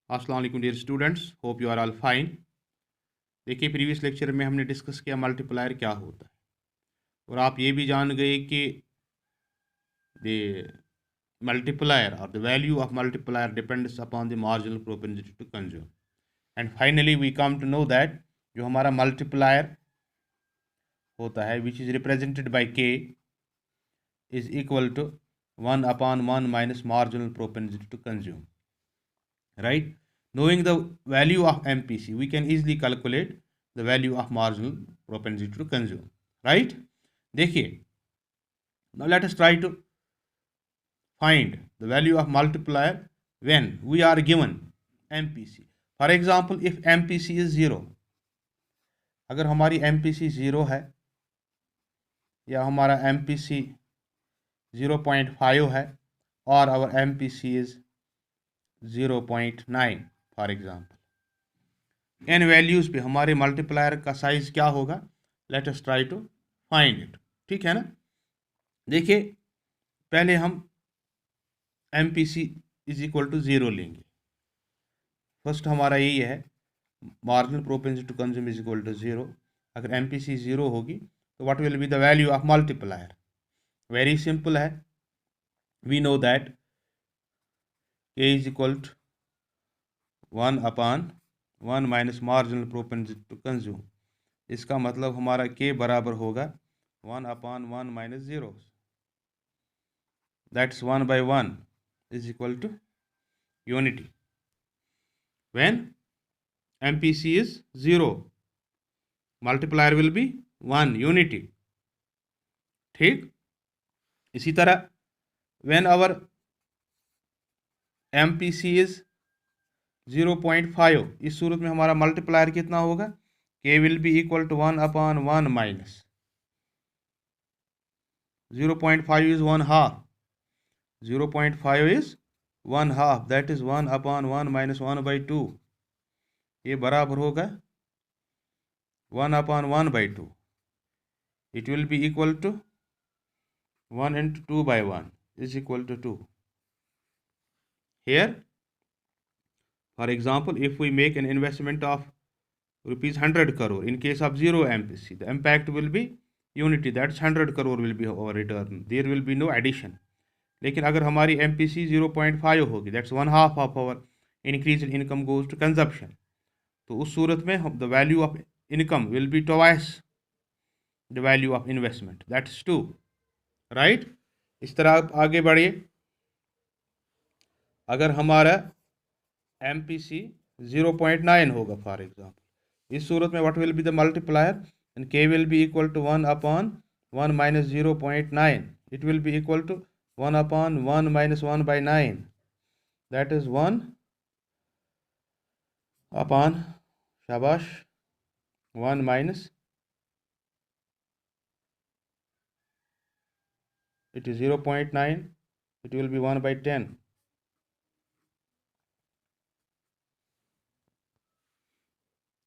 अस्सलाम वालेकुम dear students, hope you are all fine. देखिए, प्रीवियस लेक्चर में हमने डिस्कस किया मल्टीप्लायर क्या होता है, और आप ये भी जान गए कि द मल्टीप्लायर और the value of multiplier depends upon the marginal propensity to consume. And finally we come to know that जो हमारा मल्टीप्लायर होता है which is represented by K is equal to 1/1 minus marginal propensity to consume, right? Knowing the value of MPC, we can easily calculate the value of marginal propensity to consume, right? देखिए, now let us try to find the value of multiplier when we are given MPC. For example, if MPC is 0, अगर हमारी MPC 0 है या हमारा MPC 0.5 है और our MPC is 0.9 for example, इन values पे हमारे मल्टीप्लायर का साइज क्या होगा? Let us try to find it. ठीक है ना? देखिए, पहले हम M P C is equal to 0 लेंगे। फर्स्ट हमारा यही है, marginal propensity to consume is equal to 0। अगर एम पी सी 0 होगी तो what will be the value of multiplier? Very simple है, we know that K is equal to 1/1 minus marginal propensity to consume. इसका मतलब हमारा K बराबर होगा 1/1 minus 0, that's 1/1 is equal to unity. When MPC is 0, multiplier will be 1 unity. ठीक, इसी तरह when our MPC is 0.5, इस सूरत में हमारा मल्टीप्लायर कितना होगा? K will be equal to 1/1 minus 0.5 is 1/2, 0.5 is 1/2, that is 1/1 minus 1/2। ये बराबर होगा 1/1/2। It will be equal to 1 into 2/1 is equal to 2. Here, for example, if we make an investment of rupees 100 crore in case of 0 MPC, the impact will be unity, that's 100 crore will be our return, there will be no addition. लेकिन अगर हमारी MPC 0.5 होगी, that's 1/2 of our increase in income goes to consumption, तो उस सूरत में the value of income will be twice the value of investment, that's 2, right? इस तरह आप आगे बढ़िए। अगर हमारा MPC 0.9 होगा फॉर एग्जाम्पल, इस सूरत में what will be the multiplier? And K will be equal to 1/1 minus 0.9, it will be equal to 1/1 minus 1/9, that is 1 upon, शाबाश, 1 minus, it is 0.9, it will be 1/10,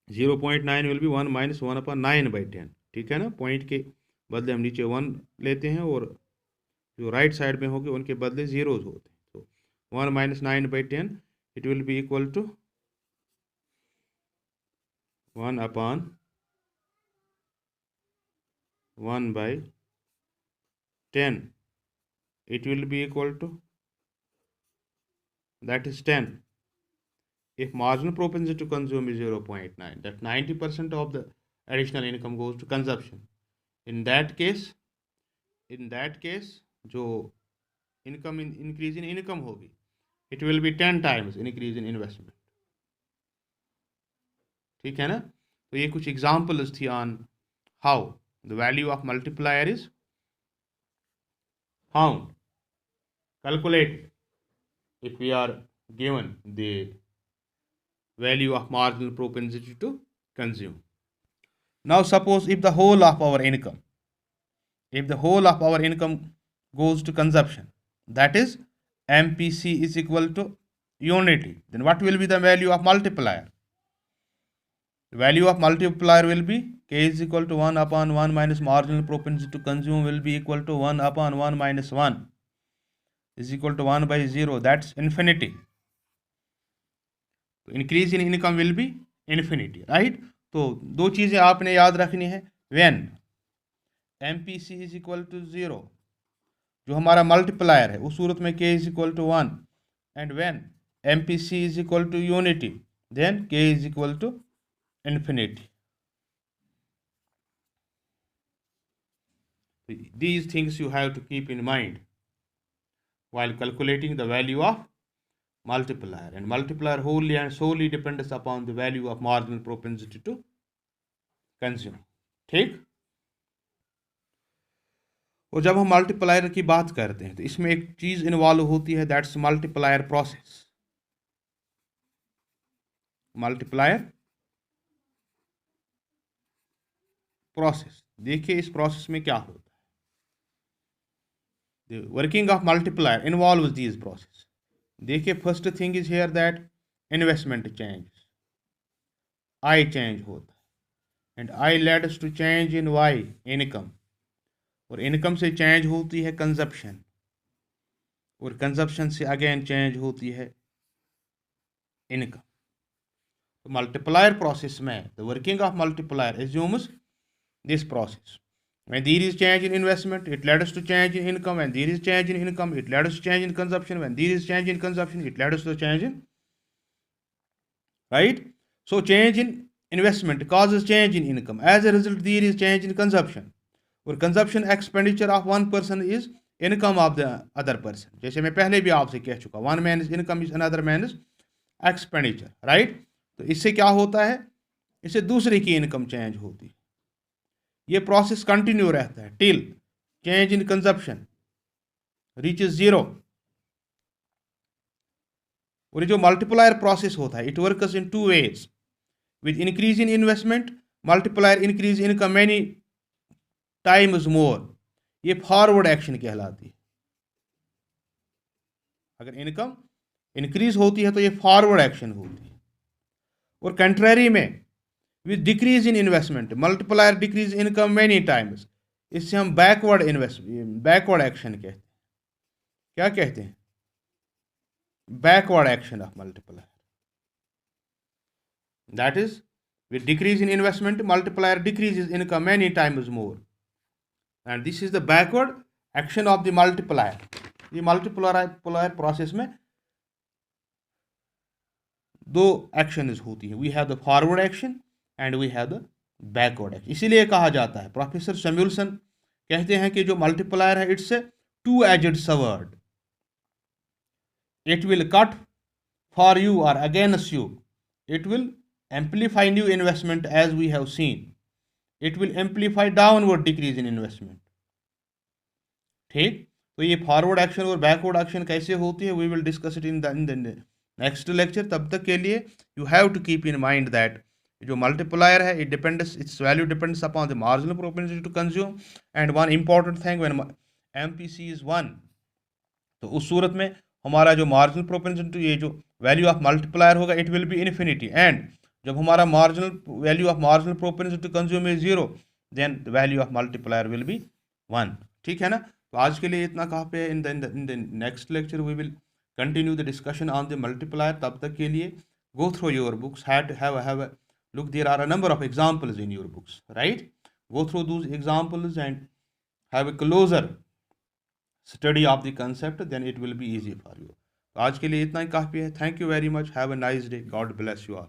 0.9 will be 1 minus 1/9/10। ठीक है ना? Point के बदले हम नीचे 1 लेते हैं और जो राइट साइड में होंगे उनके बदले जीरोज होते हैं, तो 1 minus 9/10 it will be equal to 1/1/10, it will be equal to, that is 10. If marginal propensity to consume is 0.9, that 90% of the additional income goes to consumption. In that case जो income increase in income होगी, it will B 10 times increase in investment. ठीक है ना? तो ये कुछ examples थी on how the value of multiplier is found, calculated if we are given the value of marginal propensity to consume. Now suppose if the whole of our income goes to consumption, that is MPC is equal to unity, then what will be the value of multiplier? The value of multiplier will be K is equal to 1/1 minus marginal propensity to consume will be equal to 1/1 minus 1 is equal to 1/0, that's infinity. तो increase in income will be infinity, right. तो दो चीज़ें आपने याद रखनी है, when M P C is equal to 0, जो हमारा मल्टीप्लायर है, उस सूरत में k is equal to 1, and when M P C is equal to unity then k is equal to infinity. These things you have to keep in mind while calculating the value of multiplier, and multiplier wholly and solely depends upon the value of marginal propensity to consume, ठीक। और जब हम multiplier की बात करते हैं तो इसमें एक चीज इन्वॉल्व होती है, that's multiplier process. Multiplier process, देखिए इस प्रोसेस में क्या होता है। The working of multiplier involves these process. देखिए first thing is here that investment change, I change होता है, and I leads to change in Y income, और इनकम से चेंज होती है कंजप्शन, और कंजप्शन से अगेन चेंज होती है इनकम। तो मल्टीप्लायर प्रोसेस में the working of multiplier assumes this process. When there is change in investment, it leads to change in income. When there is change in income, it leads to change in consumption. When there is change in consumption, it leads to change in, right? So change in investment causes change in income. As a result, there is change in consumption. और consumption expenditure of one person is income of the other person. जैसे मैं पहले भी आपसे कह चुका, one man's income is another man's expenditure, right? तो इससे क्या होता है, इससे दूसरे की इनकम चेंज होती है। ये प्रोसेस कंटिन्यू रहता है till change in consumption reaches 0। और ये जो मल्टीप्लायर प्रोसेस होता है, it works in two ways. With increase in investment multiplier increase income many times more, ये फॉरवर्ड एक्शन कहलाती है। अगर इनकम इंक्रीज होती है तो ये फॉरवर्ड एक्शन होती है। और कंट्रेरी में with decrease in investment multiplier decrease income many times, इससे हम बैकवर्ड एक्शन कहते हैं। क्या कहते हैं? Backward action of multiplier, that is with decrease in investment multiplier decreases income many times more, and this is the backward action of the multiplier. ये multiplier process में दो एक्शंस होती हैं, we have the forward action and we have the backward action. इसीलिए कहा जाता है, professor Samuelson कहते हैं कि जो मल्टीप्लायर है it's a two edged sword, it will cut for you और against you, it will amplify new investment as we have seen, it will amplify downward decrease in investment, ठीक। तो ये forward action और backward action कैसे होती है, we will discuss it in the next lecture. तब तक के लिए you have to keep in mind that जो मल्टीप्लायर है it depends, its value depends upon the marginal propensity to consume, and one important thing when MPC is 1, तो उस सूरत में हमारा जो मार्जिनल प्रोपेंसिटी, ये जो वैल्यू ऑफ मल्टीप्लायर होगा it will be infinity, and जब हमारा marginal value of marginal propensity to consume is 0 then the value of multiplier will be 1, ठीक है ना। तो आज के लिए इतना कहाँ पे, in the next lecture we will continue the discussion on the multiplier। तब तक के लिए go through your books, have a look, there are a number of examples in your books, right? Go through those examples and have a closer study of the concept, then it will be easy for you। तो आज के लिए इतना ही काफ़ी है। Thank you very much, have a nice day, God bless you all.